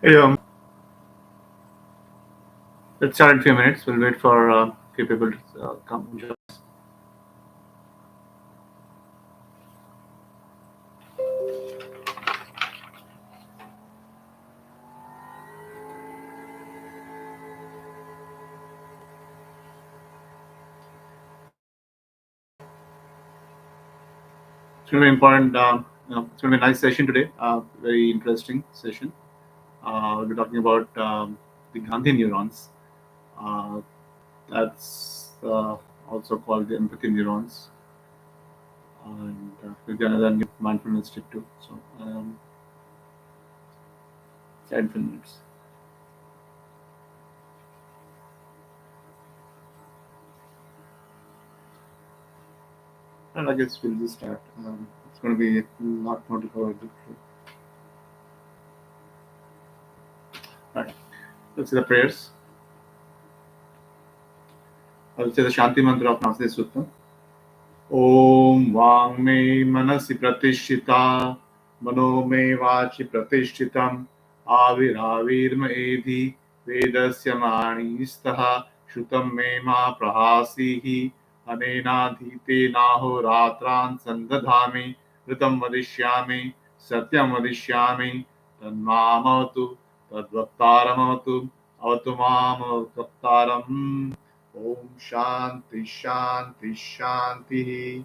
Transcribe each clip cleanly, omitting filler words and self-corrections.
Hey, let's start in a few minutes. We'll wait for a few people to come and join. It's going to be important. It's going to be a nice session today. Very interesting session. We'll be talking about the Gandhi neurons. Uh, that's also called the empathy neurons, and we'll get another new mindfulness tip too. So, 10 minutes, and I guess we'll just start. It's going to be a lot more to cover. All right. Let's say the prayers. I will say the Shanti mantra of Nasadiya Sutta. ॐ वाङ् मे मनसि प्रतिष्ठिता मनो मे वाचि प्रतिष्ठितम् आविराविर्म एधि वेदस्य माणिस्तः श्रुतं मे मा प्रहासीः अनेनाधीतेनाहोरात्रान् सन्दधामि ऋतं वदिष्यामि सत्यं वदिष्यामि तन्मामवतु तद्वक्तारमवतु अवतु मामवक्तारम् Om Shanti Shanti Shanti.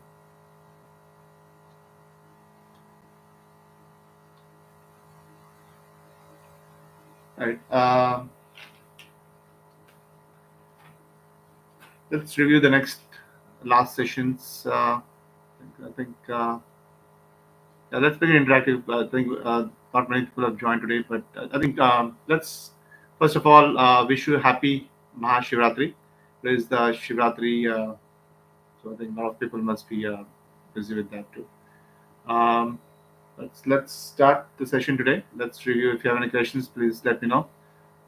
Right. Let's review the last sessions. I think yeah, let's make it interactive. I think not many people have joined today, but I think let's first of all wish you a happy Mahashivratri. There is the Shivratri, so I think a lot of people must be busy with that too. Um, let's start the session today. Let's review. If you have any questions, please let me know.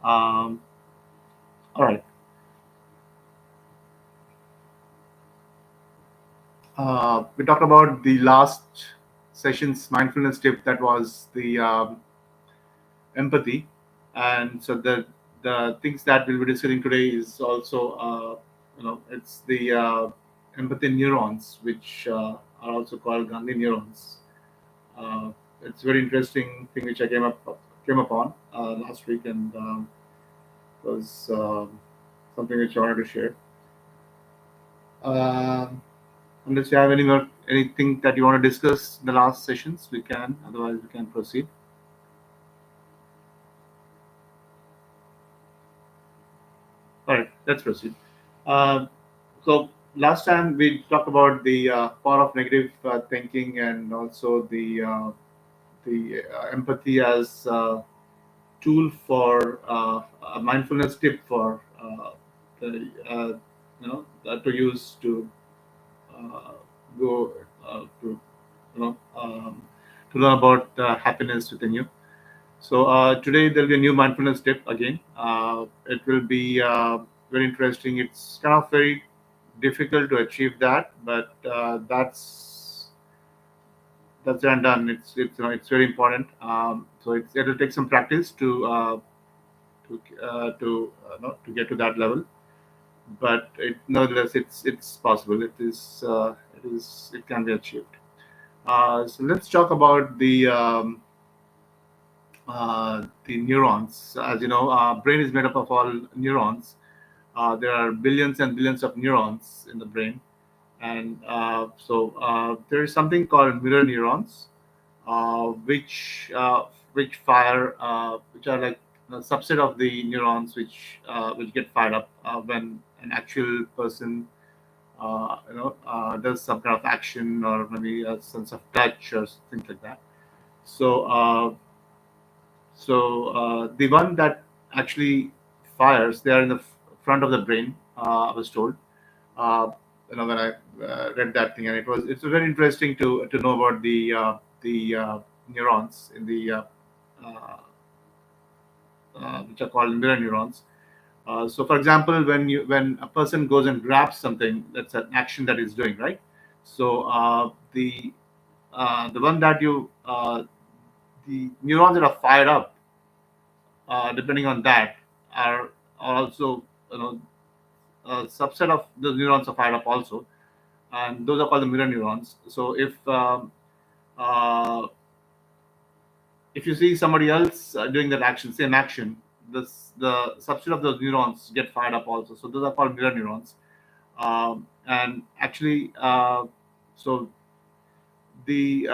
Um, all right. We talked about the last session's mindfulness tip, that was the empathy, and so the things that we'll be discussing today is also it's the empathy neurons, which are also called Gandhi neurons. Uh, it's a very interesting thing which I came upon last week, and was something which I wanted to share. Um Unless you have anything that you want to discuss in the last sessions, we can. Otherwise, we can proceed. All right, let's proceed. Uh, so last time we talked about the power of negative thinking, and also the empathy as tool for a mindfulness tip for the to use to uh, go to learn about happiness within you. So today there'll be a new mindfulness tip again. It will be very interesting. It's kind of very difficult to achieve that, but that's done. Done. It's very important. So it'll take some practice to get to that level. But nonetheless, it's possible. It can be achieved. So let's talk about the neurons. As you know, brain is made up of all neurons. There are billions and billions of neurons in the brain, and so there is something called mirror neurons, which fire, which are like a subset of the neurons which get fired up when an actual person does some kind of action, or maybe a sense of touch or things like that. So the one that actually fires, they are in the front of the brain. I was told, uh, when I read that thing, and it's very interesting to know about the neurons in the uh, which are called mirror neurons. So, for example, when a person goes and grabs something, that's an action that he's doing, right? So the one that you the neurons that are fired up depending on that, are also, you know, a subset of the neurons are fired up also, and those are called the mirror neurons. So uh, if you see somebody else doing that action, same action, the subset of those neurons get fired up also. So those are called mirror neurons. And actually, so the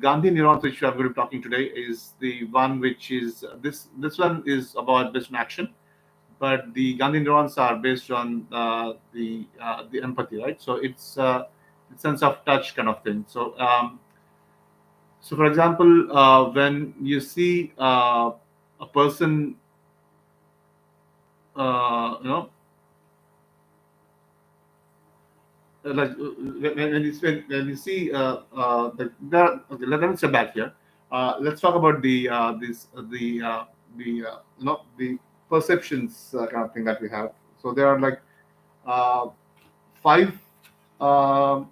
Gandhi neurons which I'm going to be talking today is the one which is this one is about based on action, but the Gandhi neurons are based on the empathy, right? So it's sense of touch kind of thing. So for example, when you see a person, you know, like when you see okay, let me step back here. Let's talk about the perceptions kind of thing that we have. So there are like uh, five uh,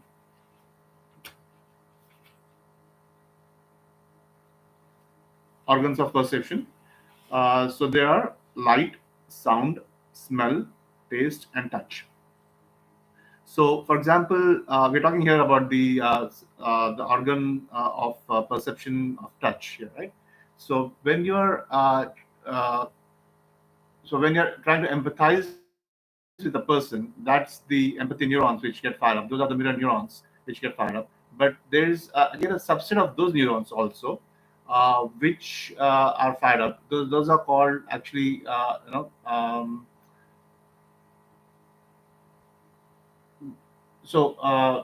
organs of perception. So there are light, sound, smell, taste, and touch. So, for example, we're talking here about the organ of perception of touch here, right? So uh, when you're trying to empathize with a person, that's the empathy neurons which get fired up. Those are the mirror neurons which get fired up. But there's again a subset of those neurons also, which are fired up. Those are called actually, so.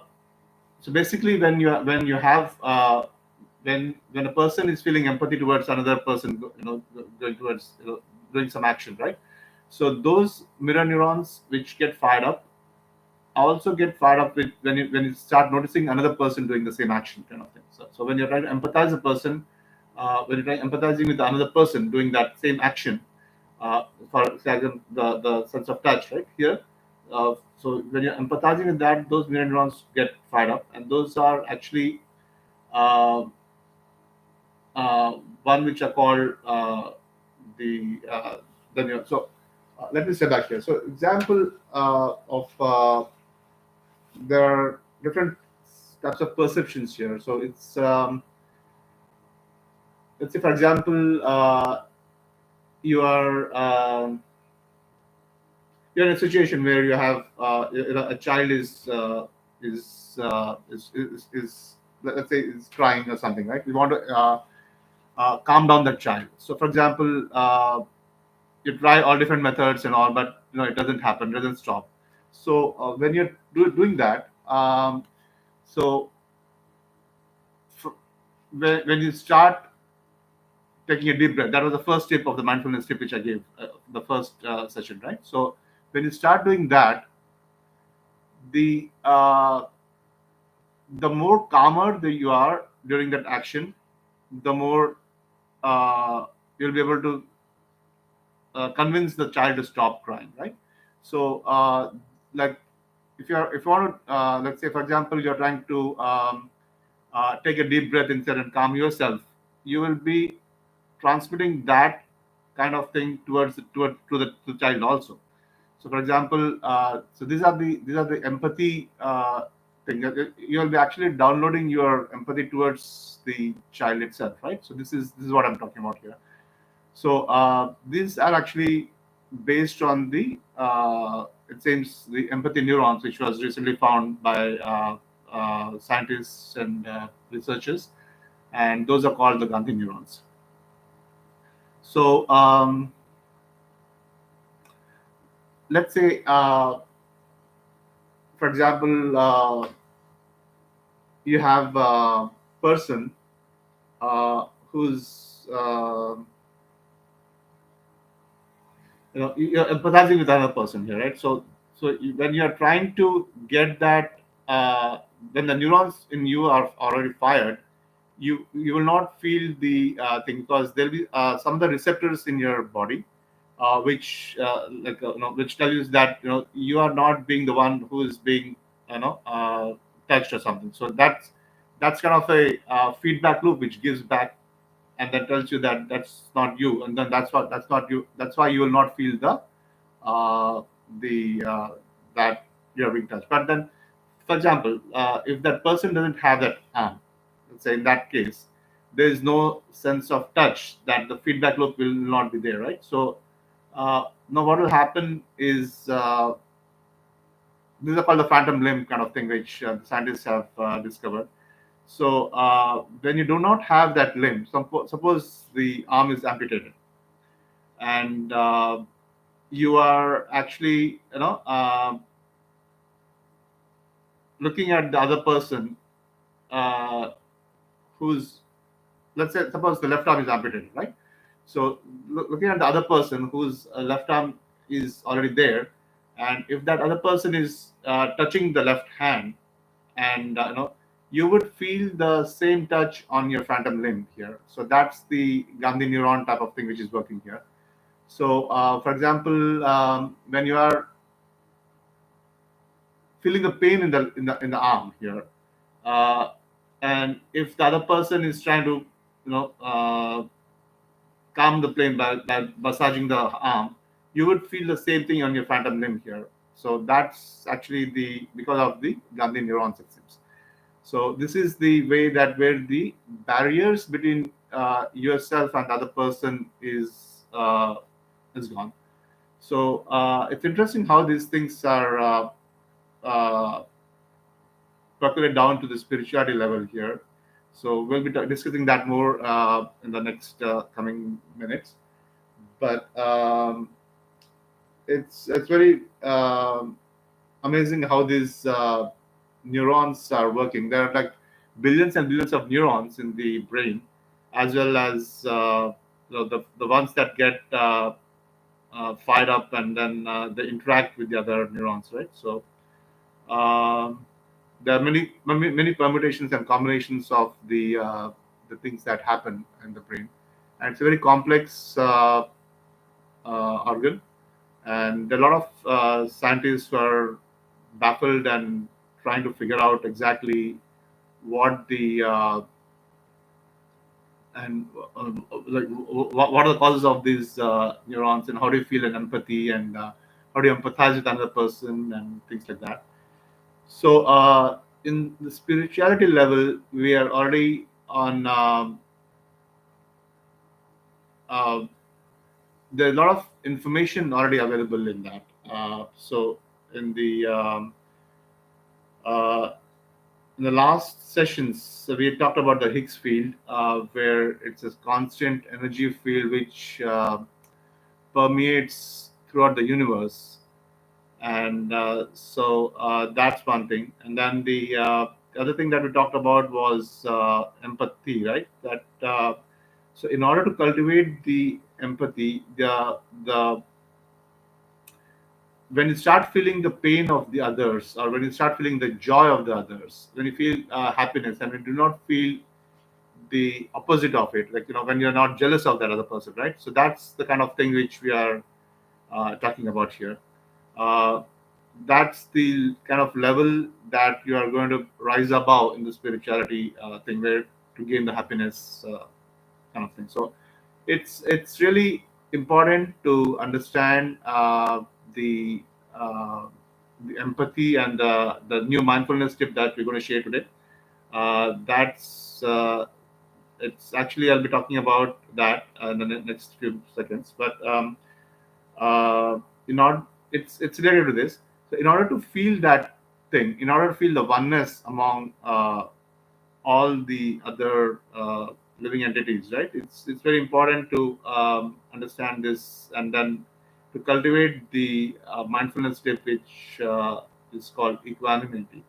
So basically, when you have when a person is feeling empathy towards another person, going towards, doing some action, right? So those mirror neurons which get fired up also get fired up with when you start noticing another person doing the same action kind of thing. So when you're trying to empathize a person, when you're trying empathizing with another person doing that same action, for example, the sense of touch, right here. So when you're empathizing with that, those mirror neurons get fired up, and those are actually uh, uh, one which are called the neuron. So let me step back here. So example of there are different types of perceptions here. So it's let's say for example you are you're in a situation where you have a child is let's say is crying or something, right? We want to calm down that child. So for example, you try all different methods and all, but it doesn't happen, doesn't stop. So when you're doing that, so f- when you start taking a deep breath, that was the first tip of the mindfulness tip which I gave the first session, right? So when you start doing that, the more calmer that you are during that action, the more you'll be able to convince the child to stop crying, right? So like if you want to let's say for example you're trying to take a deep breath inside and calm yourself, you will be transmitting that kind of thing to the child also. So for example, so these are the empathy thing. You'll be actually downloading your empathy towards the child itself, right? So this is what I'm talking about here. So these are actually based on the it seems the empathy neurons, which was recently found by scientists and researchers, and those are called the Gandhi neurons. So let's say, for example, you have a person who's you're empathizing with another person here, right? So when you're trying to get that, when the neurons in you are already fired, you will not feel the thing, because there'll be some of the receptors in your body which which tell you that you are not being the one who is being you know touched or something. So that's kind of a feedback loop which gives back and then tells you that that's not you, and then that's not you. That's why you will not feel uh, the that you're being touched. But then, for example, if that person doesn't have that arm, let's say in that case, there is no sense of touch. That the feedback loop will not be there, right? So now what will happen is these are called the phantom limb kind of thing, which the scientists have discovered. So when you do not have that limb, suppose the arm is amputated, and you are actually, looking at the other person, uh, who's, let's say, suppose the left arm is amputated, right? So looking at the other person whose left arm is already there, and if that other person is touching the left hand, and you would feel the same touch on your phantom limb here. So that's the Gandhi neuron type of thing which is working here. So for example, when you are feeling the pain in the arm here, uh, and if the other person is trying to calm the pain by massaging the arm, you would feel the same thing on your phantom limb here. So that's actually the because of the Gandhi neurons, it seems. So this is the way that where the barriers between yourself and the other person is gone. So it's interesting how these things are uh, percolate down to the spirituality level here. So we'll be discussing that more in the next coming minutes. But it's very amazing how these neurons are working. There are like billions and billions of neurons in the brain, as well as the ones that get fired up, and then they interact with the other neurons, right? So um, there are many permutations and combinations of the things that happen in the brain, and it's a very complex organ, and there are a lot of scientists who are baffled and trying to figure out exactly what the and like what are the causes of these neurons, and how do you feel an empathy, and how do you empathize with another person, and things like that. So in the spirituality level, we are already on uh, there's a lot of information already available in that. So in the uh, in the last sessions, so we talked about the Higgs field, where it's a constant energy field which permeates throughout the universe, and so that's one thing. And then the other thing that we talked about was empathy, right? That so in order to cultivate the empathy, the when you start feeling the pain of the others, or when you start feeling the joy of the others, when you feel happiness, and you do not feel the opposite of it, like when you're not jealous of that other person, right? So that's the kind of thing which we are talking about here. uh, that's the kind of level that you are going to rise above in the spirituality thing, where to gain the happiness kind of thing. So it's really important to understand the uh, the empathy, and the new mindfulness tip that we're going to share today. That's it's actually, I'll be talking about that in the next few seconds. But uh, in order it's related to this. So in order to feel that thing, in order to feel the oneness among all the other living entities, right? It's very important to understand this, and then to cultivate the mindfulness tip, which is called equanimity.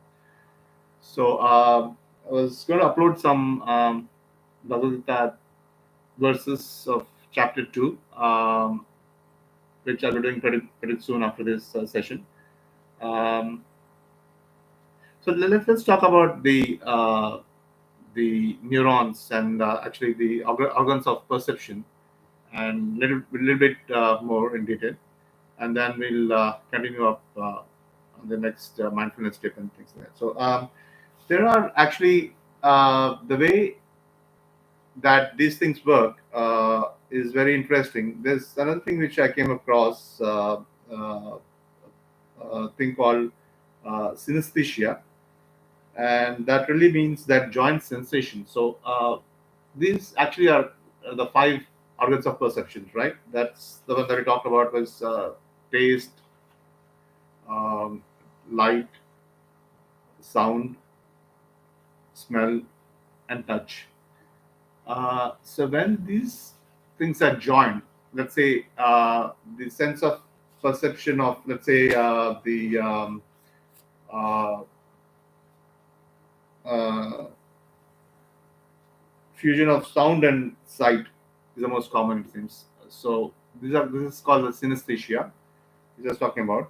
So I was going to upload some Bhagavad Gita verses of chapter 2, which I'll be doing pretty soon after this session. Um, so let's talk about the neurons, and actually the organs of perception, and little bit more in detail, and then we'll continue up on the next mindfulness tip and things like that. So there are actually the way that these things work is very interesting. There's another thing which I came across, uh, a thing called synesthesia, and that really means that joint sensation. So these actually are the five organs of perception, right? That's the one that we talked about was taste, um, light, sound, smell, and touch. So when these things are joined, let's say the sense of perception of, let's say, the uh, uh, fusion of sound and sight is the most common, it seems. So this is called the synesthesia, which I was talking about.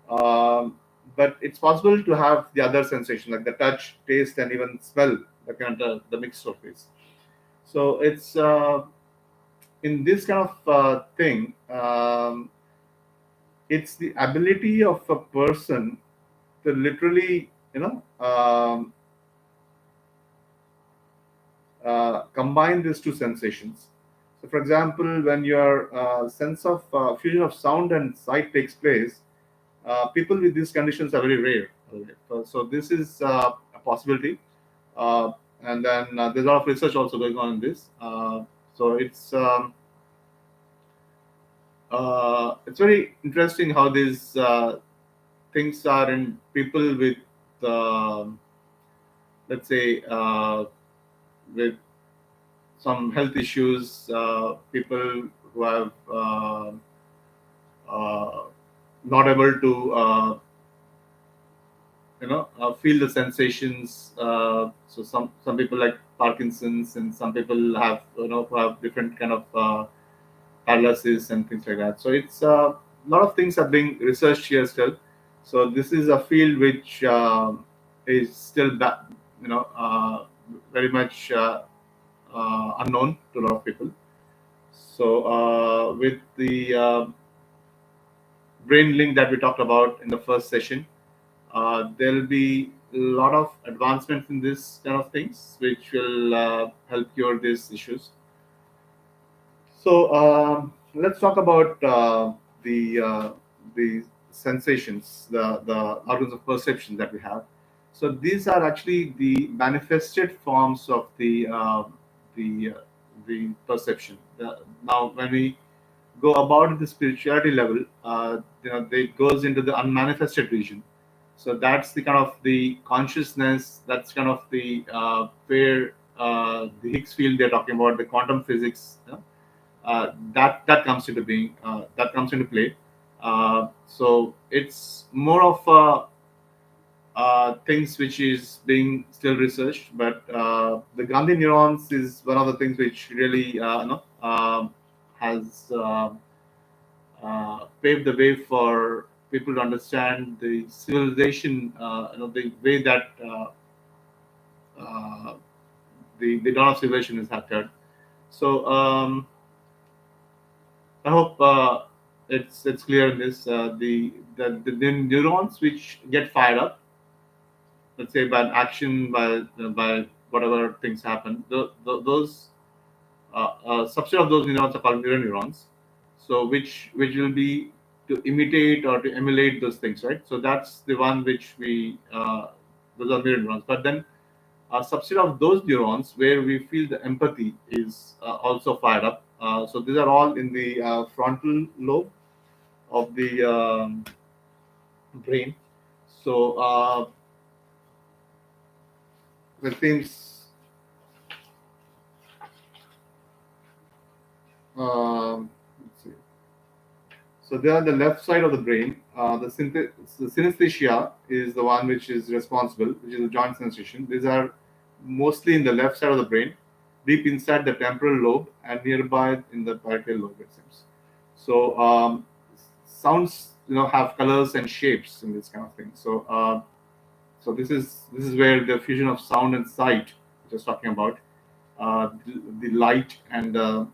Um, but it's possible to have the other sensation like the touch, taste, and even smell, the kind of the mixed surface. So it's in this kind of thing. It's the ability of a person to literally, combine these two sensations. So, for example, when your sense of fusion of sound and sight takes place, people with these conditions are very rare. Okay. So this is a possibility, uh, and then there's a lot of research also going on in this. So it's very interesting how these things are in people with, um let's say, with some health issues, people who have uh, not able to feel the sensations. So some people like Parkinson's, and some people have, who have different kind of paralysis and things like that. So it's a lot of things are being researched here still. So this is a field which is still very much unknown to a lot of people. So with the brain link that we talked about in the first session, there'll be a lot of advancements in this kind of things which will help cure these issues. So let's talk about the sensations, the organs of perception that we have. So these are actually the manifested forms of the the perception. Now, when we go about the spirituality level, it goes into the unmanifested region. So that's the kind of the consciousness. That's kind of the where the Higgs field they're talking about, the quantum physics. That comes into being. That comes into play. So it's more of things which is being still researched, but the Gandhi neurons is one of the things which really has paved the way for people to understand the civilization, the way that uh, the dawn of civilization is happened. So I hope it's clear in this. The neurons which get fired up, let's say by an action, by whatever things happen, those subset of those neurons are called mirror neurons. So which will be to imitate or to emulate those things, right? So that's the one which we those are mirror neurons. But then a subset of those neurons where we feel the empathy is also fired up. So these are all in the frontal lobe of the brain. So the things, let's see. So they are the left side of the brain. The synesthesia is the one which is responsible, which is the joint sensation. These are mostly in the left side of the brain, deep inside the temporal lobe and nearby in the parietal lobe, it seems. So sounds, have colors and shapes in this kind of thing. So this is where the fusion of sound and sight, which I was talking about, the light and the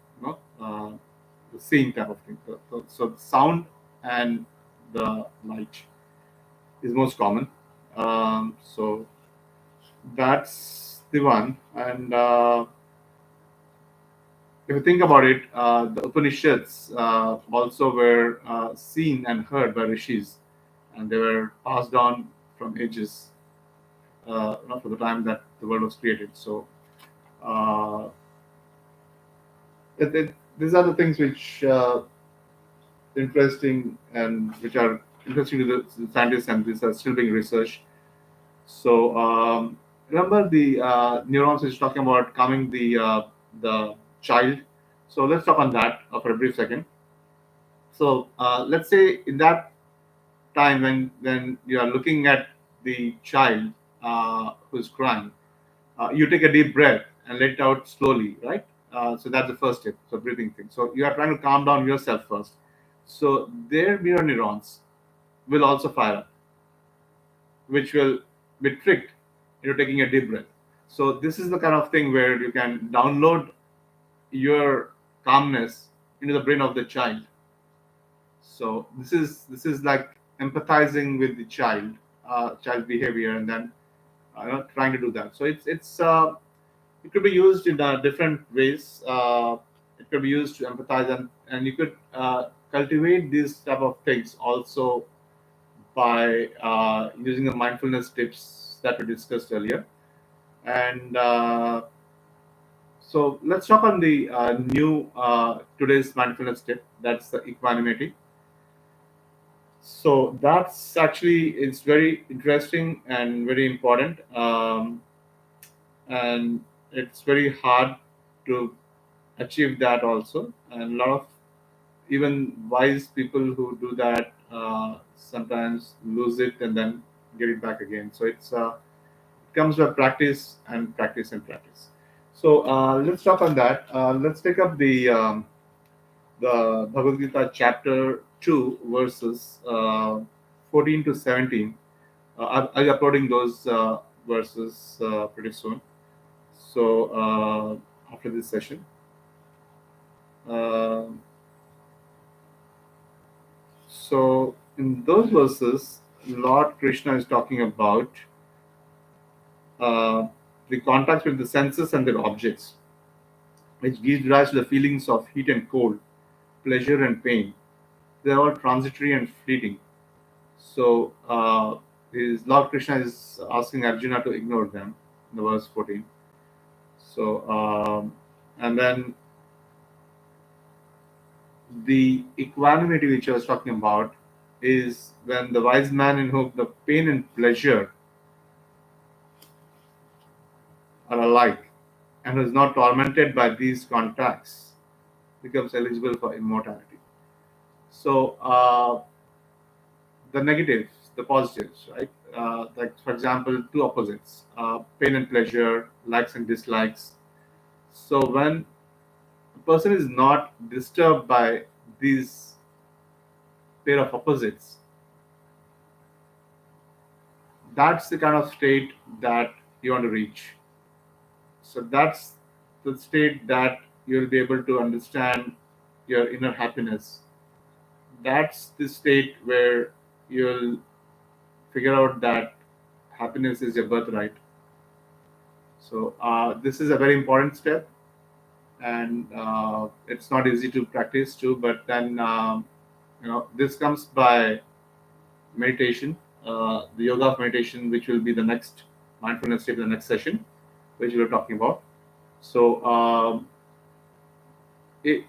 seeing type of thing. So sound and the light is most common. So that's the one, and if you think about it, the Upanishads also were seen and heard by rishis, and they were passed on from ages, not for the time that the world was created. So, uh, these are the things which interesting and which are interesting to the scientists, and these are still being researched. So, remember the neurons is talking about calming the child. So let's talk on that for a brief second. So let's say in that time when you are looking at the child who's crying, you take a deep breath and let it out slowly, right? So that's the first step. So breathing thing. So you are trying to calm down yourself first. So their mirror neurons will also fire up, which will be tricked into taking a deep breath. So this is the kind of thing where you can download your calmness into the brain of the child. So this is like empathizing with the child behavior, and then trying to do that. So it could be used in different ways. It could be used to empathize, and you could cultivate these type of things also by using the mindfulness tips that we discussed earlier. And so let's talk on the new today's mindfulness tip. That's the equanimity. So that's actually it's very interesting and very important, and it's very hard to achieve that also. And a lot of even wise people who do that sometimes lose it and then get it back again. So it comes by practice and practice and practice. So let's talk on that. Let's take up the Bhagavad Gita chapter 2 verses 14 to 17. I'll be uploading those verses pretty soon. So after this session. Uh, so in those verses, Lord Krishna is talking about uh, the contact with the senses and their objects, which gives rise to the feelings of heat and cold, pleasure and pain. They are all transitory and fleeting. So his Lord Krishna is asking Arjuna to ignore them in the verse 14. So and then the equanimity which I was talking about is when the wise man in whom the pain and pleasure are alike and who is not tormented by these contacts becomes eligible for immortality. So the negatives, the positives, right? Like for example, two opposites, pain and pleasure, likes and dislikes. So when a person is not disturbed by these pair of opposites, that's the kind of state that you want to reach. So that's the state that you'll be able to understand your inner happiness. That's the state where you'll figure out that happiness is your birthright. So this is a very important step, and it's not easy to practice too. But then this comes by meditation, the yoga of meditation, which will be the next mindfulness step, the next session, which we're talking about. So it,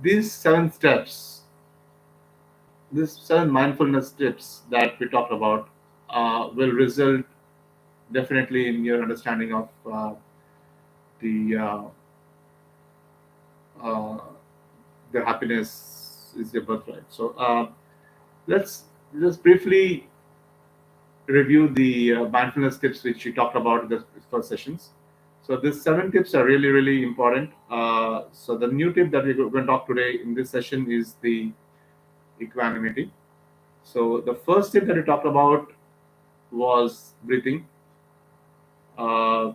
these seven steps, these seven mindfulness tips that we talked about, will result definitely in your understanding of the uh, the happiness is your birthright. So let's just briefly review the mindfulness tips which we talked about in the first sessions. So these seven tips are really, really important. So the new tip that we're going to talk today in this session is the equanimity. So the first tip that we talked about was breathing, uh,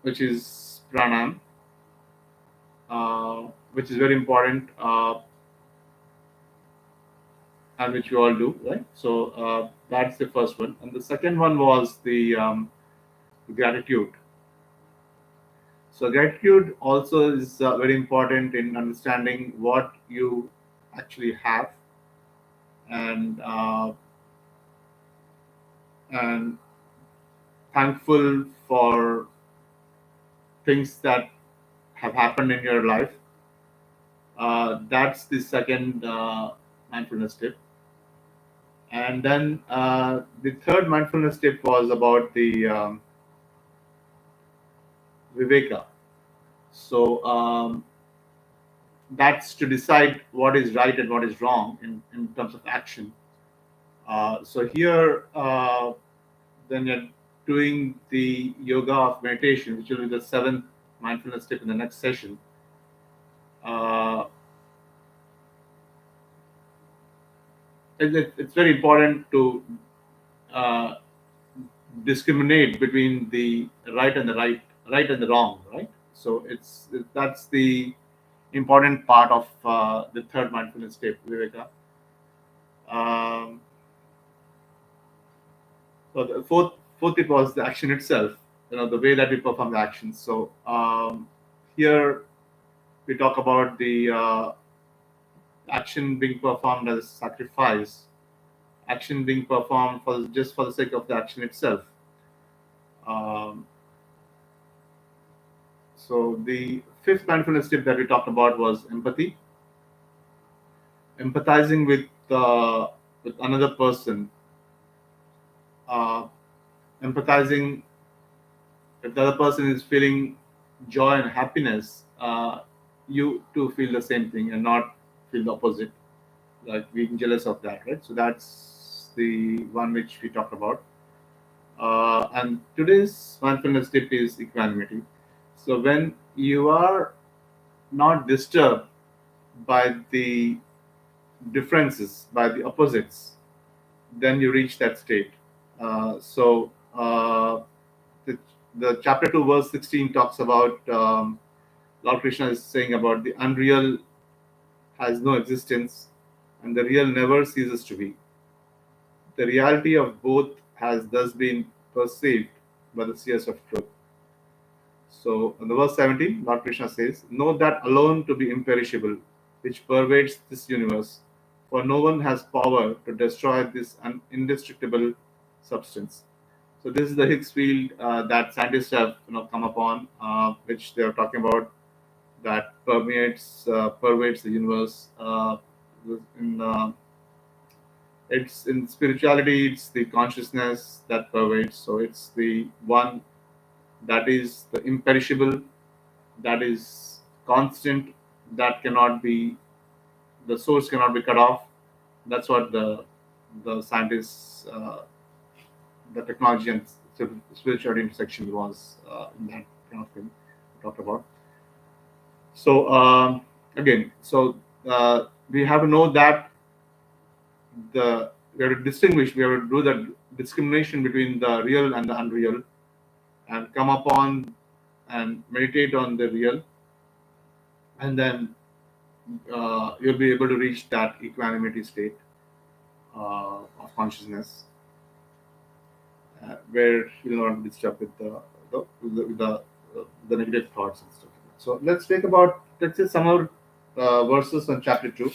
which is pranayam, which is very important, and which we all do, right? So that's the first one. And the second one was the gratitude. So gratitude also is very important in understanding what you actually have, and and thankful for things that have happened in your life. That's the second mindfulness tip. And then the third mindfulness tip was about the viveka. So that's to decide what is right and what is wrong in terms of action. So here, then you're doing the yoga of meditation, which will be the seventh mindfulness tip in the next session. Uh, it's very important to uh, discriminate between the right and the wrong, right? So that's the important part of the third mindfulness tip, Viveka. Um, so the fourth tip was the action itself. The way that we perform the actions. So here we talk about the action being performed as sacrifice, action being performed for just for the sake of the action itself. Um, so the fifth mindfulness tip that we talked about was empathy, empathizing with another person, uh, empathizing if the other person is feeling joy and happiness, you too feel the same thing and not feel the opposite, like being jealous of that, right? So that's the one which we talked about. And today's mindfulness tip is equanimity. So when you are not disturbed by the differences, by the opposites, then you reach that state. The, the chapter 2, verse 16 talks about Lord Krishna is saying about the unreal has no existence and the real never ceases to be. The reality of both has thus been perceived by the seers of truth. So, in the verse 17, Lord Krishna says, know that alone to be imperishable, which pervades this universe, for no one has power to destroy this indestructible substance. So, this is the Higgs field that scientists have come upon, which they are talking about, that pervades the universe. In It's in spirituality, it's the consciousness that pervades. So, it's the one that is the imperishable, that is constant, that cannot be, the source cannot be cut off. That's what the scientists, the technology and spirituality intersection was in that kind of thing we talked about. So again, so we have to know that we have to distinguish, we have to do the discrimination between the real and the unreal, and come upon and meditate on the real, and then you'll be able to reach that equanimity state of consciousness, where you'll not be disturbed with the negative thoughts and stuff. So let's say some more verses on chapter 2.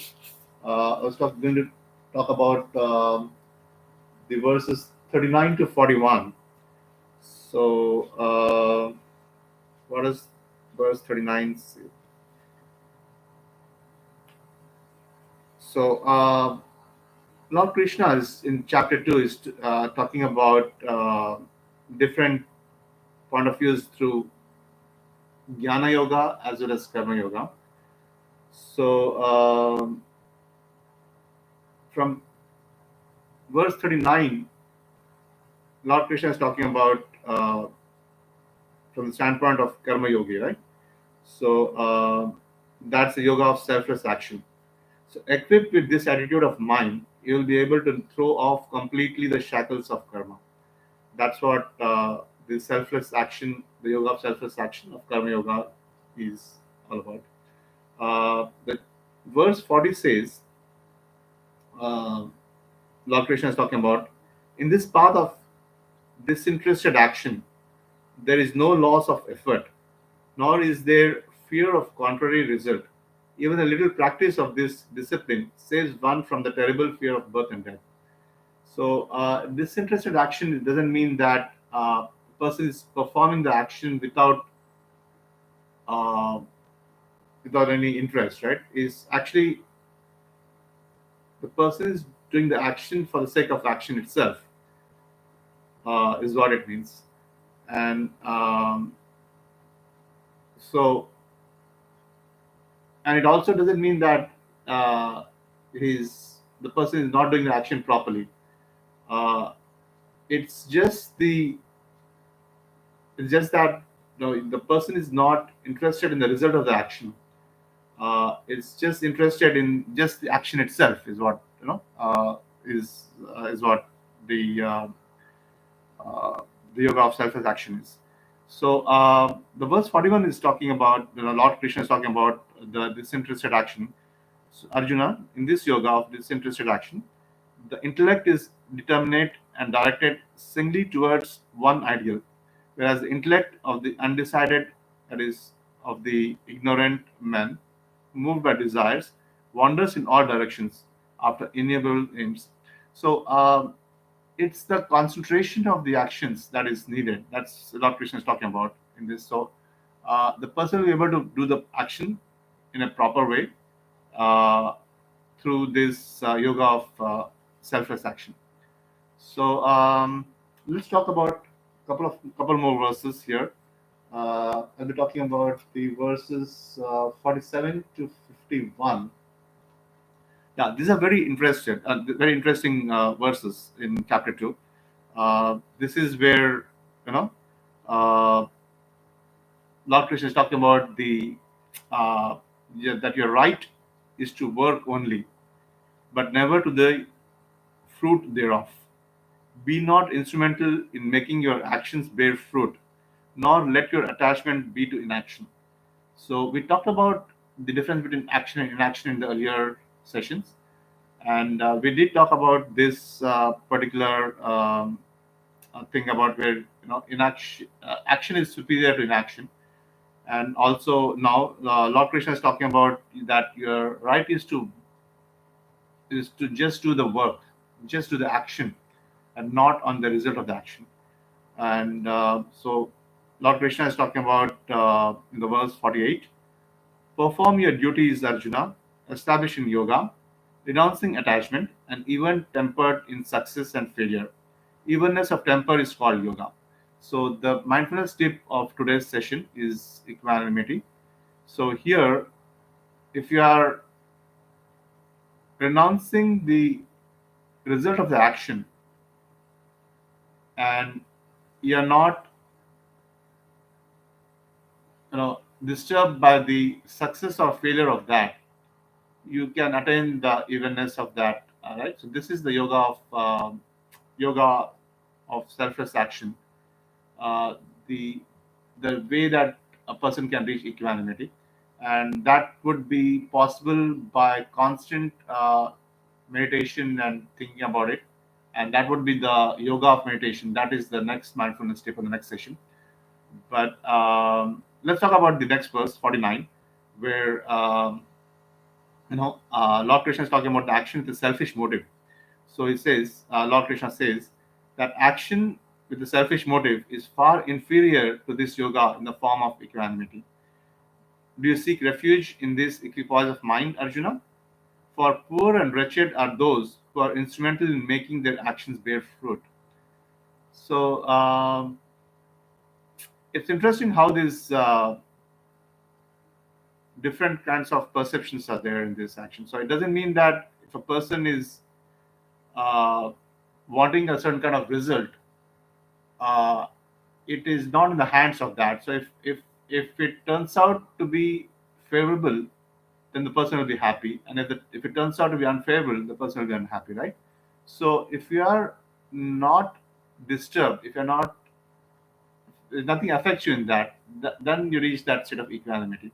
I was going to talk about the verses 39 to 41. So what does verse 39 say? So Lord Krishna is in chapter 2 is talking about different point of views through Jnana Yoga as well as Karma Yoga. So from verse 39, Lord Krishna is talking about from the standpoint of Karma Yogi, right? So that's the yoga of selfless action. So equipped with this attitude of mind, you will be able to throw off completely the shackles of karma. That's what the selfless action, the yoga of selfless action of Karma Yoga is all about. The verse 40 says, uh, Lord Krishna is talking about, in this path of disinterested action, there is no loss of effort, nor is there fear of contrary result. Even a little practice of this discipline saves one from the terrible fear of birth and death. So, disinterested action doesn't mean that the person is performing the action uh, without any interest, right? Is actually the person is doing the action for the sake of action itself, is what it means. And so, and it also doesn't mean that the person is not doing the action properly. Uh, it's just the it's just that the person is not interested in the result of the action. It's just interested in just the action itself. Is what is what the uh, uh, the yoga of self action is. So the verse 41 is talking about Lord Krishna is talking about the disinterested action. So Arjuna, in this yoga of disinterested action, the intellect is determinate and directed singly towards one ideal, whereas the intellect of the undecided, that is, of the ignorant man, moved by desires, wanders in all directions after innumerable aims. So it's the concentration of the actions that is needed. That's Lord Krishna is talking about in this. So the person will be able to do the action in a proper way uh, through this yoga of selfless action. So let's talk about couple more verses here. I'll be talking about the verses 47 to 51. Yeah, these are very interesting verses in chapter two. This is where you know uh, Lord Krishna is talking about that your right is to work only, but never to the fruit thereof. Be not instrumental in making your actions bear fruit, nor let your attachment be to inaction. So we talked about the difference between action and inaction in the earlier sessions, and we did talk about this particular thing about where inaction action is superior to inaction, and also now Lord Krishna is talking about that your right is to just do the work, just do the action, and not on the result of the action. And so Lord Krishna is talking about in the verse 48, perform your duties, Arjuna, establish in yoga, renouncing attachment, and even tempered in success and failure. Evenness of temper is called yoga. So the mindfulness tip of today's session is equanimity. So here, if you are renouncing the result of the action and you're not disturbed by the success or failure of that, you can attain the evenness of that. Right. So this is the yoga of selfless action. Uh, the the way that a person can reach equanimity, and that would be possible by constant meditation and thinking about it. And that would be the yoga of meditation. That is the next mindfulness tip in the next session. But let's talk about the next verse 49, where Lord Krishna is talking about the action with a selfish motive. So he says, Lord Krishna says that action with a selfish motive is far inferior to this yoga in the form of equanimity. Do you seek refuge in this equipoise of mind, Arjuna? For poor and wretched are those who are instrumental in making their actions bear fruit. So it's interesting how these different kinds of perceptions are there in this action. So it doesn't mean that if a person is uh, wanting a certain kind of result, uh, it is not in the hands of that. So if it turns out to be favorable, then the person will be happy, and if it turns out to be unfavorable, the person will be unhappy, right? So if you are not disturbed, if you're not if nothing affects you in that, then you reach that state of equanimity.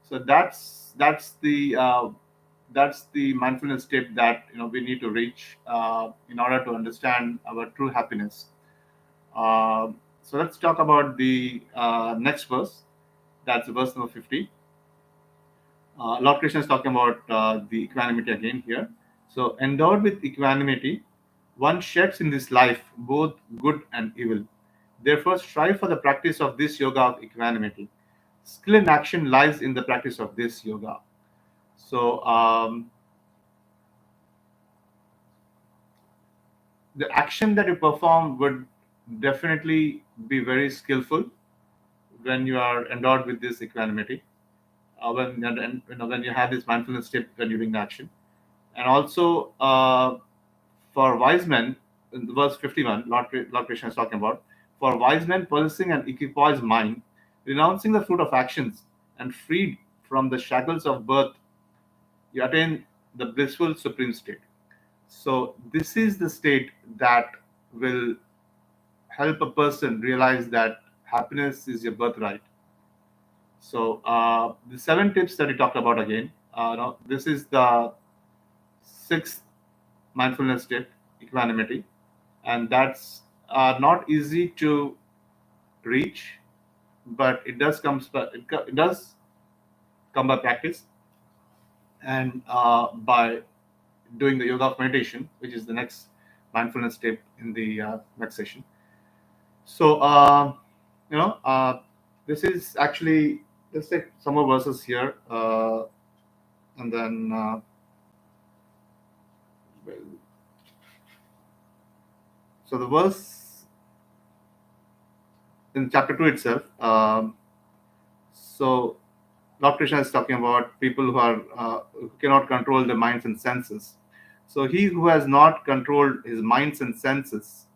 So that's the mindfulness tip that we need to reach in order to understand our true happiness. So let's talk about the next verse. That's verse number 50. Lord Krishna is talking about the equanimity again here. So, endowed with equanimity, one sheds in this life both good and evil. Therefore, strive for the practice of this yoga of equanimity. Skill in action lies in the practice of this yoga. So, the action that you perform would definitely be very skillful when you are endowed with this equanimity. When you have this mindfulness state when you're doing the action, and also for wise men, in verse 51, Lord Krishna is talking about, for wise men possessing an equipoised mind, renouncing the fruit of actions, and freed from the shackles of birth, you attain the blissful supreme state. So, this is the state that will help a person realize that happiness is your birthright. So, the seven tips that we talked about again, no, this is the sixth mindfulness tip, equanimity, and that's not easy to reach, but it does come by practice and by doing the yoga of meditation, which is the next mindfulness tip in the next session. So, you know, this is actually, let's take some more verses here, and then well, so the verse in chapter 2 itself. So Lord Krishna is talking about people who cannot control their minds and senses. So he who has not controlled his mind and senses,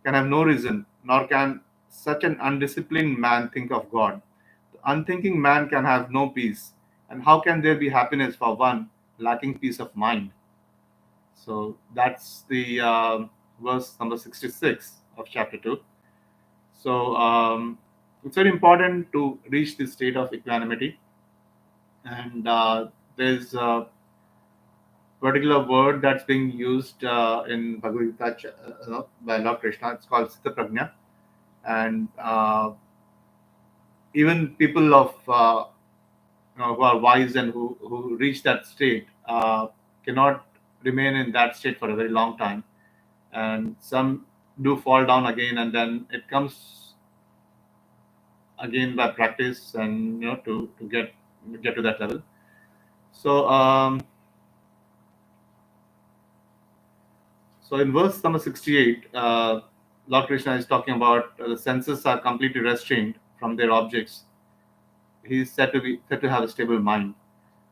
can have no reason, nor can such an undisciplined man think of God. The unthinking man can have no peace, and how can there be happiness for one lacking peace of mind? So that's the verse number 66 of chapter 2. So it's very important to reach this state of equanimity. And there's a particular word that's being used in Bhagavad Gita by Lord Krishna. It's called Sthita Prajna. And even people of who are wise and who reach that state cannot remain in that state for a very long time. And some do fall down again, and then it comes again by practice and to get to that level. So so in verse number 68, Lord Krishna is talking about the senses are completely restrained from their objects. He is said to have a stable mind.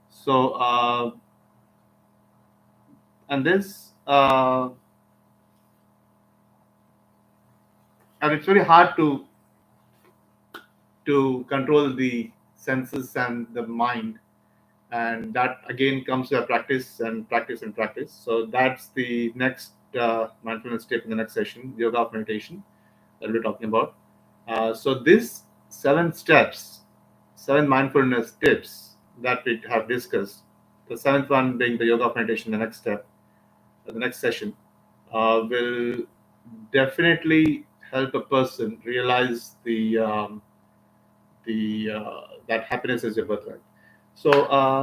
So and this and it's very hard to control the senses and the mind, and that again comes to a practice and practice and practice. So that's the next mindfulness tip in the next session, yoga of meditation, that we're talking about. So this seven steps, seven mindfulness tips that we have discussed, the seventh one being the yoga of meditation, the next step, the next session, will definitely help a person realize the that happiness is your birthright. So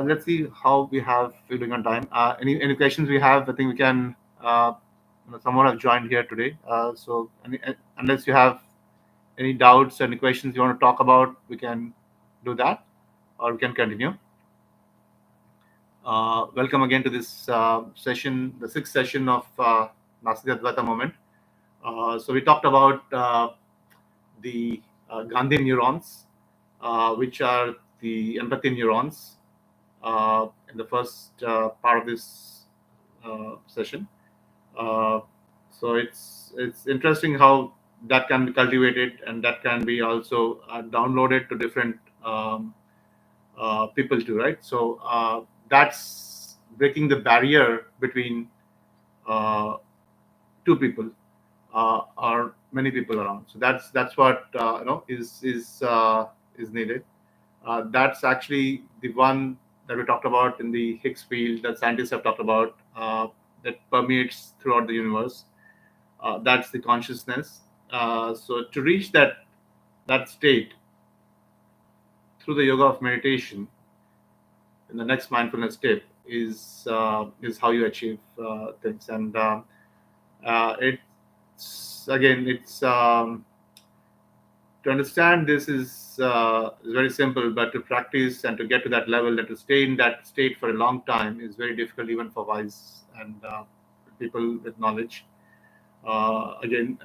let's see how we're doing on time. Any questions we have? I think we can. Someone have joined here today. So unless you have any doubts, any questions you want to talk about, we can do that, or we can continue. Welcome again to this session, the sixth session of Nasadiya Advaita Movement. So we talked about the Gandhi neurons, which are the empathy neurons, in the first part of this session. Uh, so it's interesting how that can be cultivated, and that can be also downloaded to different people too, right? So that's breaking the barrier between uh, two people or many people around. So that's what is needed. That's actually the one that we talked about in the Higgs field that scientists have talked about, that permeates throughout the universe. That's the consciousness. So to reach that state, through the yoga of meditation, in the next mindfulness tip is how you achieve things. And it's to understand this is very simple, but to practice and to get to that level and to stay in that state for a long time is very difficult, even for wise and people with knowledge. Again,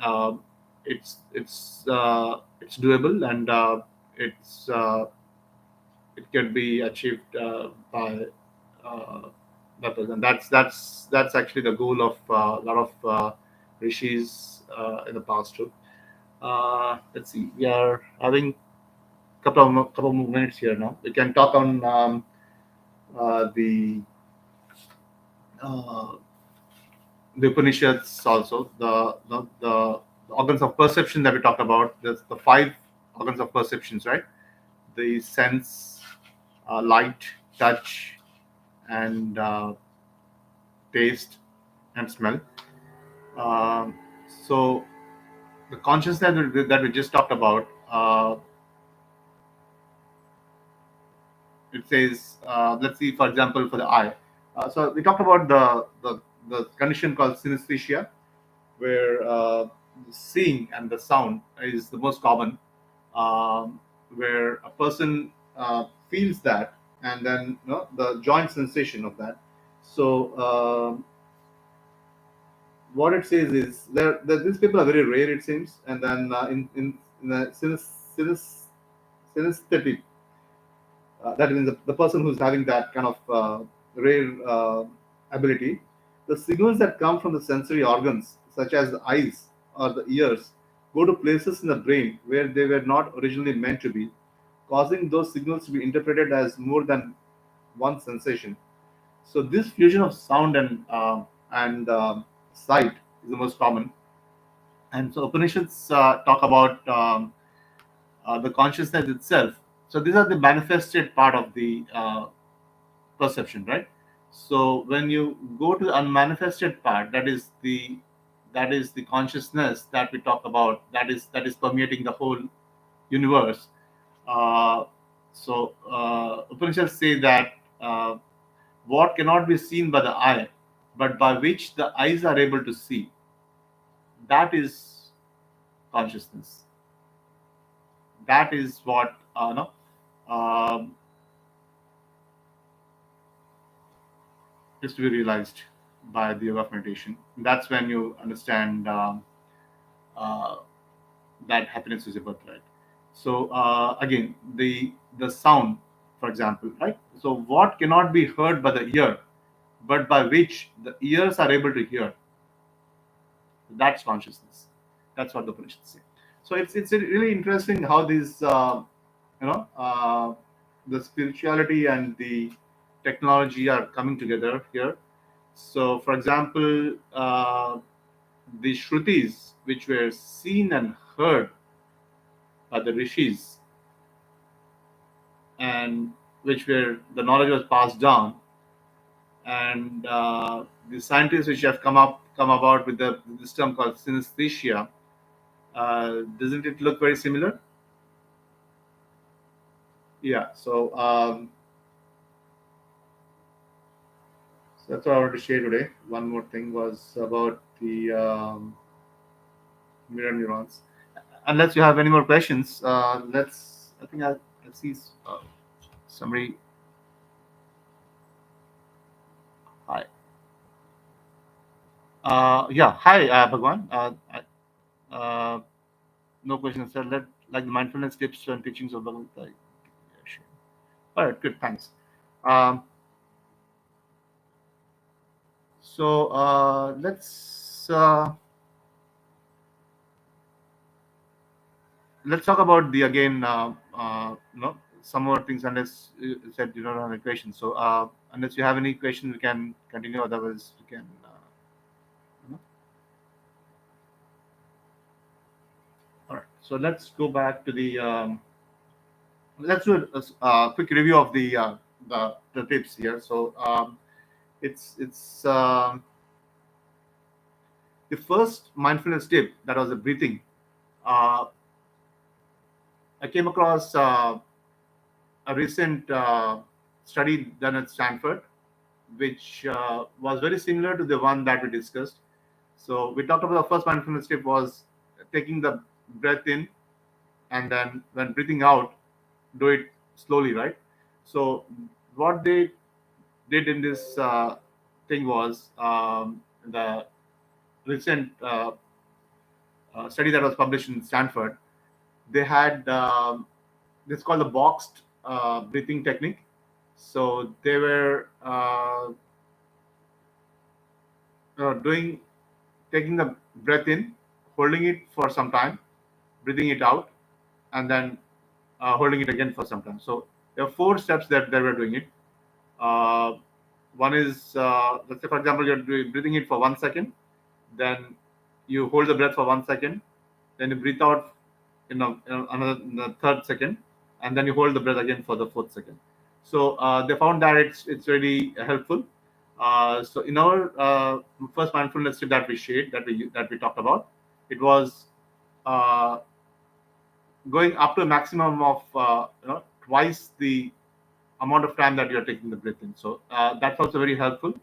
it's doable, and it's it can be achieved by uh, that person. That's actually the goal of a lot of rishis in the past too. Let's see, we are having couple of minutes here now. We can talk on the uh, the Upanishads also, the organs of perception that we talked about. There's the five organs of perceptions, right? The sense, light, touch, and taste and smell. Um, so the consciousness that we just talked about, it says, let's see, for example, for the eye. So we talked about the condition called synesthesia, where seeing and the sound is the most common, where a person feels that, and then the joint sensation of that. So what it says is these people are very rare, it seems, and then in the synesthetic, that means the person who's having that kind of rare ability, the signals that come from the sensory organs, such as the eyes or the ears, go to places in the brain where they were not originally meant to be, causing those signals to be interpreted as more than one sensation. So this fusion of sound and sight is the most common. And so Upanishads talk about the consciousness itself. So these are the manifested part of the perception, right? So when you go to the unmanifested part, that is the consciousness that we talk about. That is permeating the whole universe. Uh, so Upanishads say that what cannot be seen by the eye, but by which the eyes are able to see, that is consciousness. That is what no, um, is to be realized by the yoga of meditation. That's when you understand uh, that happiness is a birthright. So again, the sound, for example, right? So what cannot be heard by the ear, but by which the ears are able to hear, that's consciousness. That's what the Upanishads say. So it's really interesting how these you know the spirituality and the technology are coming together here. So, for example, the Shrutis, which were seen and heard by the rishis, and which were the knowledge was passed down, and the scientists which have come about with the this term called synesthesia. Doesn't it look very similar? Yeah. So that's what I wanted to share today. One more thing was about the mirror neurons. Unless you have any more questions, let's. I think let's see. Somebody. Hi. Yeah. Hi, Bhagwan. Uh, no questions, sir. Let like the mindfulness tips and teachings of Bhagavad Gita. Yeah, sure. All right. Good. Thanks. Um, so let's talk about the again. Some more things. Unless you said you don't have any questions. So unless you have any questions, we can continue. Otherwise, we can. You know. All right. So let's go back to the. Let's do a quick review of the tips here. So it's the first mindfulness tip, that was the breathing. Uh, I came across a recent study done at Stanford, which was very similar to the one that we discussed. So we talked about the first mindfulness tip was taking the breath in, and then when breathing out, do it slowly, right? So what they did in this thing was the recent study that was published in Stanford. They had this called the boxed breathing technique. So they were doing taking the breath in, holding it for some time, breathing it out, and then holding it again for some time. So there are four steps that they were doing it. Uh, One is, let's say, for example, you're breathing it for 1 second, then you hold the breath for 1 second, then you breathe out in the third second, and then you hold the breath again for the fourth second. So they found that it's really helpful. So in our first mindfulness tip that we shared, that we talked about, it was uh, going up to a maximum of twice the amount of time that you're taking the breath in. So that's also very helpful.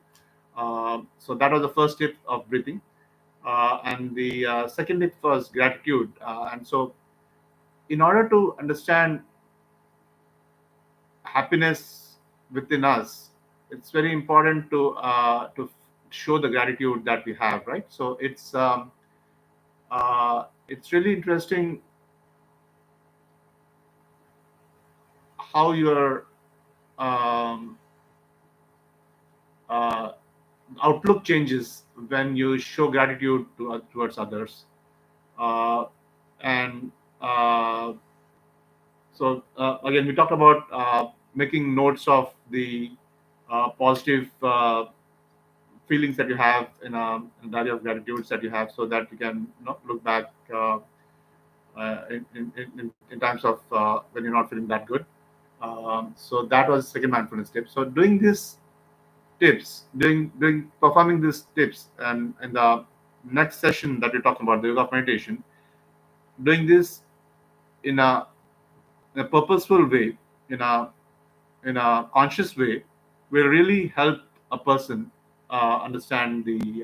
So that was the first tip of breathing, and the second tip was gratitude. And so, in order to understand happiness within us, it's very important to show the gratitude that we have, right? So it's really interesting how your um, uh, outlook changes when you show gratitude towards others. Uh, and So again, we talked about making notes of the positive feelings that you have in a diary of gratitudes that you have, so that you can look back in times of when you're not feeling that good. So that was second mindfulness tip. So doing these tips, doing performing these tips, and in the next session that we're talking about, the yoga of meditation, doing this in a purposeful way, in a conscious way, will really help a person understand the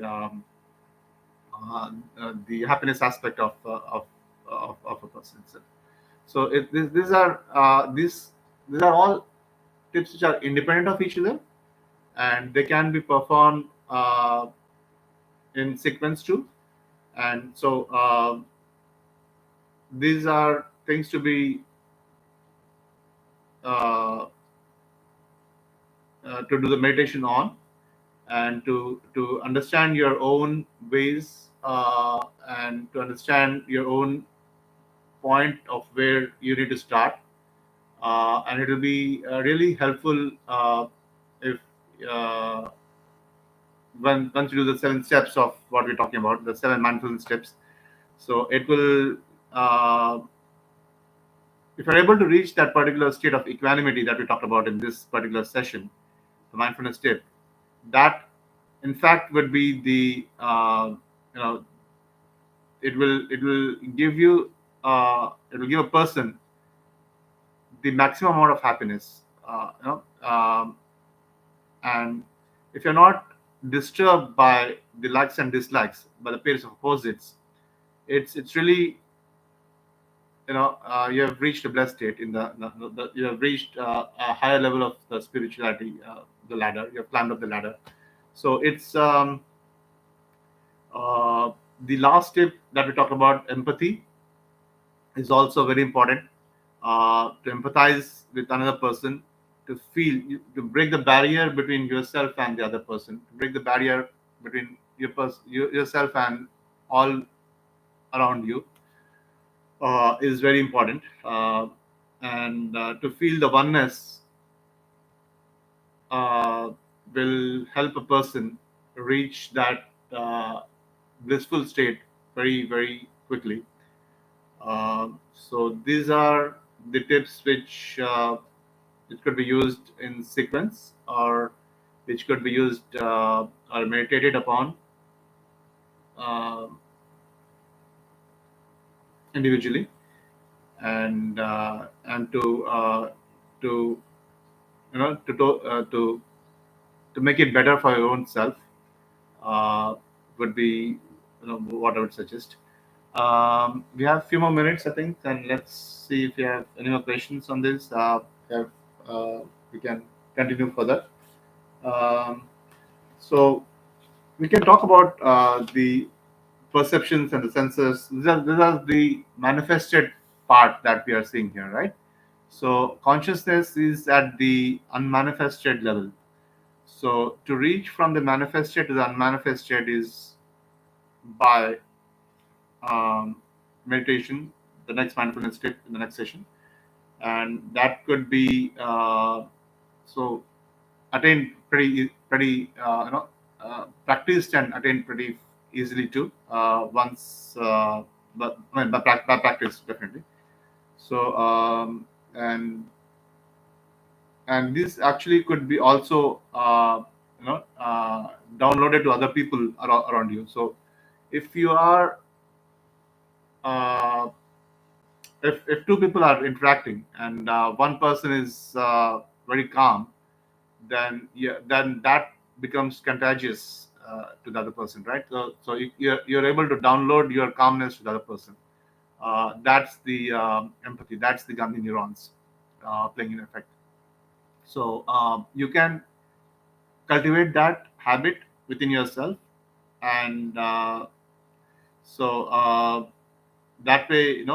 happiness aspect of a person itself. So these are all tips which are independent of each other, and they can be performed in sequence too. And so these are things to be uh, to do the meditation on, and to understand your own ways, and to understand your own point of where you need to start, and it will be really helpful if uh, when once you do the 7 steps of what we're talking about, the 7 mindfulness steps. So it will, uh, if you're able to reach that particular state of equanimity that we talked about in this particular session, the mindfulness tip, that in fact would be the you know it will give you, it will give a person the maximum amount of happiness, and if you're not disturbed by the likes and dislikes, by the pairs of opposites, it's really, you have reached a blessed state in you have reached a higher level of the spirituality, the ladder, you have climbed up the ladder. So it's uh, the last tip that we talk about, empathy, is also very important, to empathize with another person, to feel, to break the barrier between yourself and the other person, to break the barrier between yourself and all around you, is very important, and to feel the oneness uh, will help a person reach that blissful state very, very quickly. So these are the tips which could be used in sequence, or which could be used or meditated upon uh, individually, and to to to make it better for your own self, uh, would be what I would suggest. We have a few more minutes, I think, and let's see if you have any more questions on this. If, uh, we can continue further. Um, so we can talk about the perceptions and the senses. These are the manifested part that we are seeing here, right? So consciousness is at the unmanifested level. So to reach from the manifested to the unmanifested is by meditation, the next mindfulness tip in the next session, and that could be so attained pretty practiced and attained pretty easily too. Once, but I mean, by practice definitely. So and this actually could be also downloaded to other people around you. So if you are uh, if two people are interacting and one person is very calm, then yeah, then that becomes contagious to the other person, right? So you're able to download your calmness to the other person. That's the empathy. That's the Gandhi neurons playing in effect. So you can cultivate that habit within yourself, and so that way,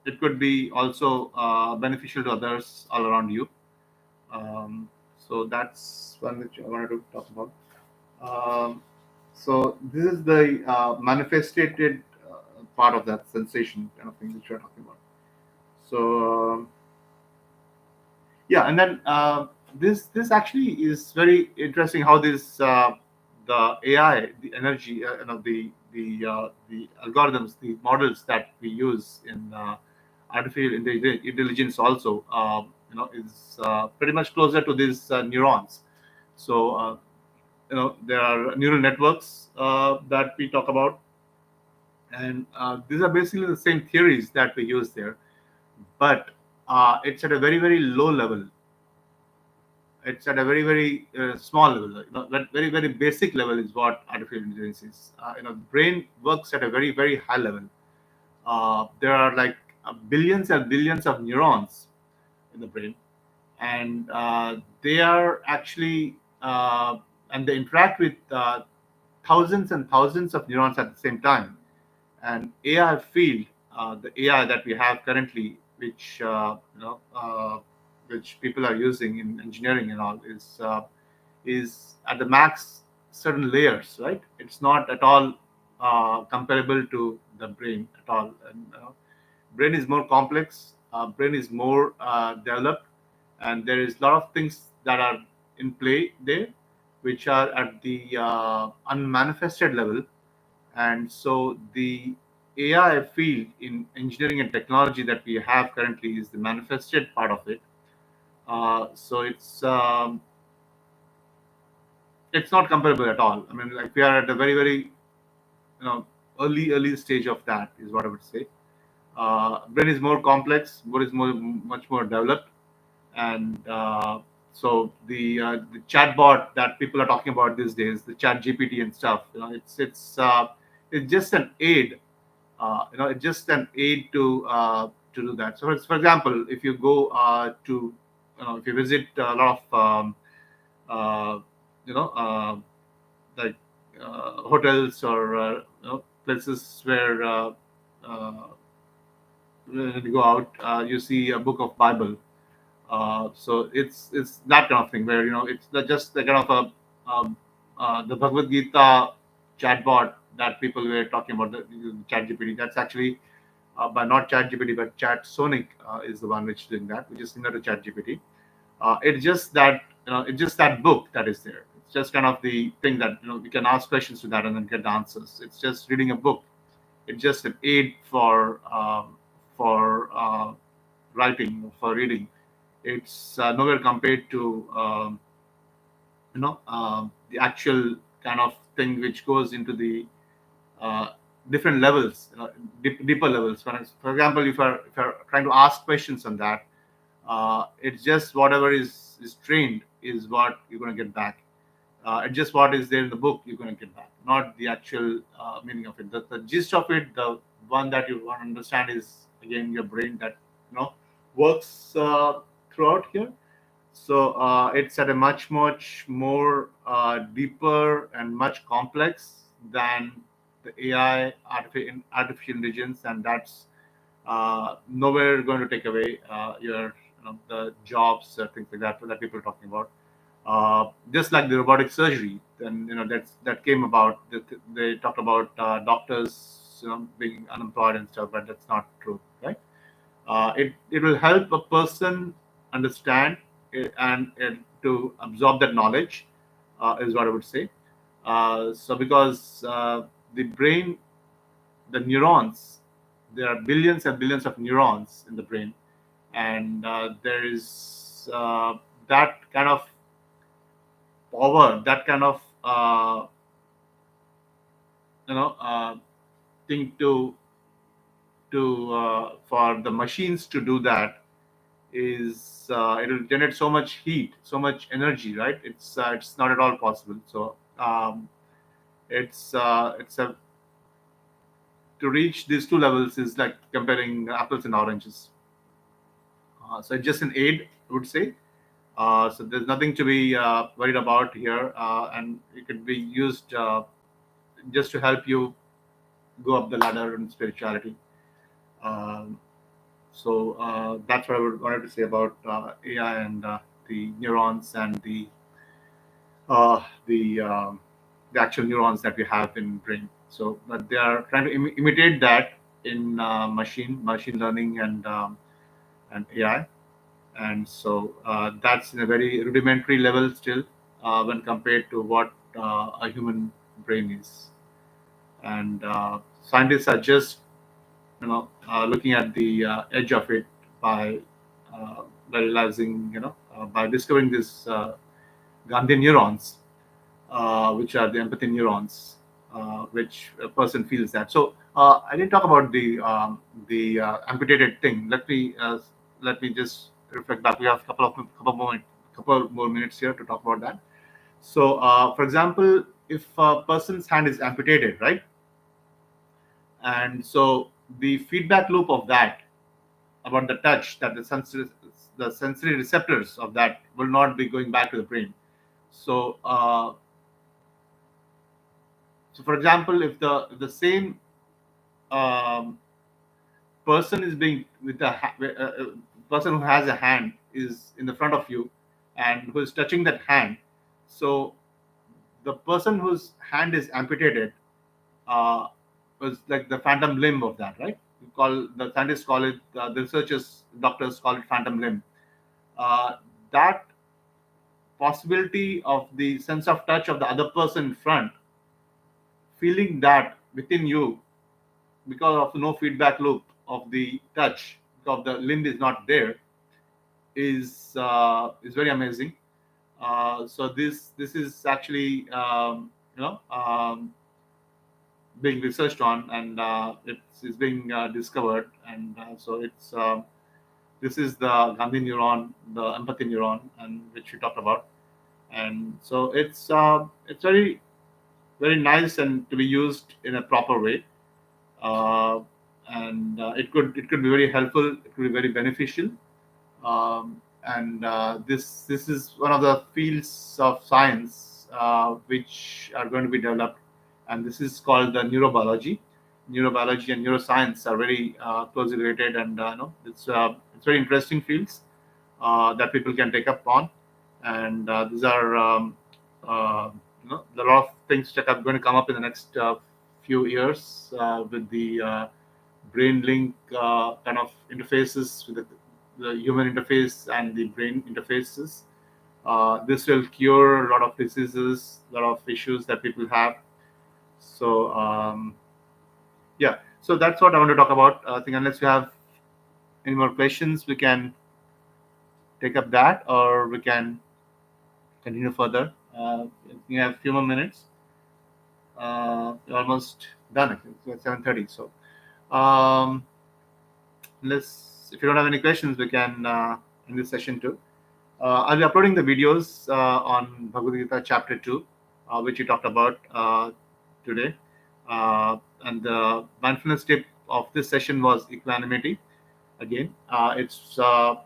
it could be also beneficial to others all around you. So that's one which I wanted to talk about. Um, so this is the manifested part of that sensation kind of thing which we're talking about. So yeah, and then this actually is very interesting how this the AI, the energy, the algorithms, the models that we use in artificial intelligence also is pretty much closer to these neurons. So there are neural networks that we talk about, and these are basically the same theories that we use there, but it's at a very very low level. It's at a very very small level, that very very basic level is what artificial intelligence is. The brain works at a very very high level. There are like billions and billions of neurons in the brain, and they are actually and they interact with thousands and thousands of neurons at the same time. And AI field, the AI that we have currently, which people are using in engineering and all, is at the max certain layers, right? It's not at all comparable to the brain at all. And brain is more complex. Brain is more developed, and there is a lot of things that are in play there, which are at the unmanifested level. And so the AI field in engineering and technology that we have currently is the manifested part of it. So it's not comparable at all. I mean, like we are at a very very early stage of that is what I would say. Brain is more complex, brain is much more developed, and the chatbot that people are talking about these days, the Chat GPT and stuff, it's just an aid. It's just an aid to do that. So, for example, if you go to if you visit a lot of uh, you know like hotels or places where uh, when you go out, you see a book of Bible. So it's that kind of thing where it's just the kind of the Bhagavad Gita chatbot that people were talking about, the Chat GPT. That's actually by not Chat GPT but Chat Sonic is the one which is doing that, which is similar to Chat GPT. It's just that book that is there. It's just kind of the thing that we can ask questions to that and then get the answers. It's just reading a book. It's just an aid for writing, for reading. It's nowhere compared to the actual kind of thing which goes into the uh, different levels, deeper levels. For example, if you're trying to ask questions on that, It's just whatever is trained is what you're going to get back. It's just what is there in the book you're going to get back, not the actual meaning of it. The gist of it, the one that you want to understand is again your brain that works throughout here. So it's at a much more deeper and much complex than the AI, artificial intelligence, and that's nowhere going to take away your the jobs, things like that people are talking about. Just like the robotic surgery, then that came about. They talked about doctors being unemployed and stuff, but that's not true, right? It will help a person understand it and to absorb that knowledge, is what I would say. So because the brain, the neurons, there are billions and billions of neurons in the brain, and there is that kind of power, that kind of thing to for the machines to do that is it will generate so much heat, so much energy, right? It's not at all possible. So it's a to reach these two levels is like comparing apples and oranges. So it's just an aid, I would say. So there's nothing to be worried about here, and it could be used just to help you go up the ladder in spirituality. Um, so that's what I wanted to say about AI and the neurons and uh, the um, the actual neurons that we have in brain. So but they are trying to imitate that in machine learning and AI, and so that's in a very rudimentary level still when compared to what a human brain is. And scientists are just looking at the edge of it by by realizing by discovering this Gandhi neurons, which are the empathy neurons, which a person feels that. So I didn't talk about the amputated thing. Let me just reflect back. We have a couple more minutes here to talk about that. So, for example, if a person's hand is amputated, right, and so the feedback loop of that about the touch, that the sensory receptors of that will not be going back to the brain. So, for example, if the same um, person is being with person who has a hand is in the front of you and who is touching that hand, so the person whose hand is amputated uh, was like the phantom limb of that, right? The scientists call it, the researchers, doctors call it phantom limb. uh, that possibility of the sense of touch of the other person in front, feeling that within you because of no feedback loop of the touch, because the limb is not there, is very amazing. So this is actually being researched on, and it's being discovered, and so this is the Gandhi neuron, the empathy neuron, and which we talked about, and so it's very nice and to be used in a proper way, uh, and it could be very helpful. It could be very beneficial, and this is one of the fields of science which are going to be developed, and this is called the neurobiology. Neurobiology and neuroscience are very closely related, and it's very interesting fields that people can take up on, and these are uh, a lot of things that are going to come up in the next few years with the brain link kind of interfaces with the human interface and the brain interfaces. This will cure a lot of diseases, a lot of issues that people have. So yeah, so that's what I want to talk about. I think unless you have any more questions, we can take up that, or we can continue further. You have a few more minutes. We're almost done. I think it's 7:30. So, um, unless if you don't have any questions, we can in this session too. I'll be uploading the videos on Bhagavad Gita chapter 2, which we talked about today. And the mindfulness tip of this session was equanimity. Again, it's a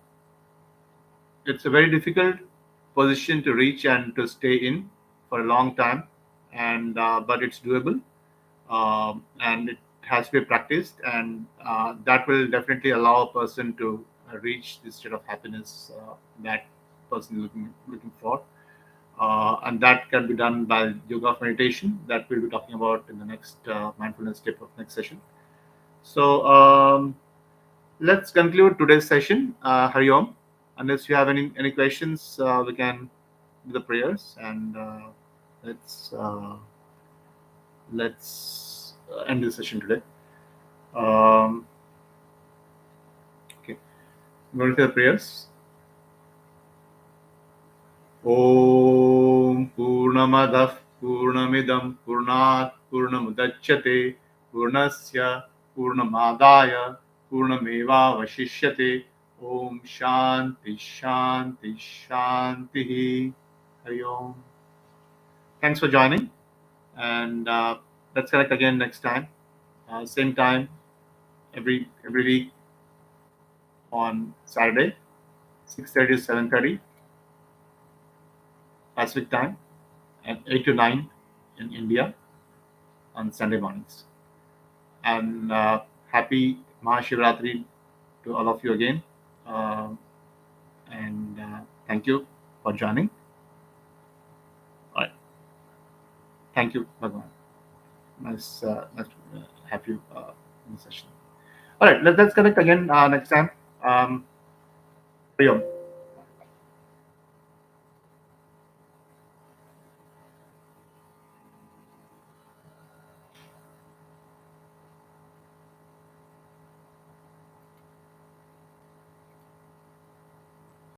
very difficult position to reach and to stay in for a long time, and but it's doable, and it has to be practiced, and that will definitely allow a person to reach this state of happiness that person is looking for, and that can be done by yoga of meditation that we'll be talking about in the next mindfulness tip of next session. So let's conclude today's session. Hari Om. Unless you have any questions, we can do the prayers, and let's end this session today. Okay, I'm going to say the prayers. Om Purnamadah Purnamidam Purnat Purnamudachyate Purnasya Purnamadaya Purnameva Vashishyate. Om Shanti Shanti Shanti. Hari Om. Thanks for joining, and let's connect again next time. Same time every week on Saturday, 6:30 to 7:30 Pacific time, and 8 to 9 in India on Sunday mornings. And happy Mahashivratri to all of you again. And thank you for joining. All right. Thank you, Bhagwan. Nice to have you in the session. All right, let's connect again next time. Hari Om.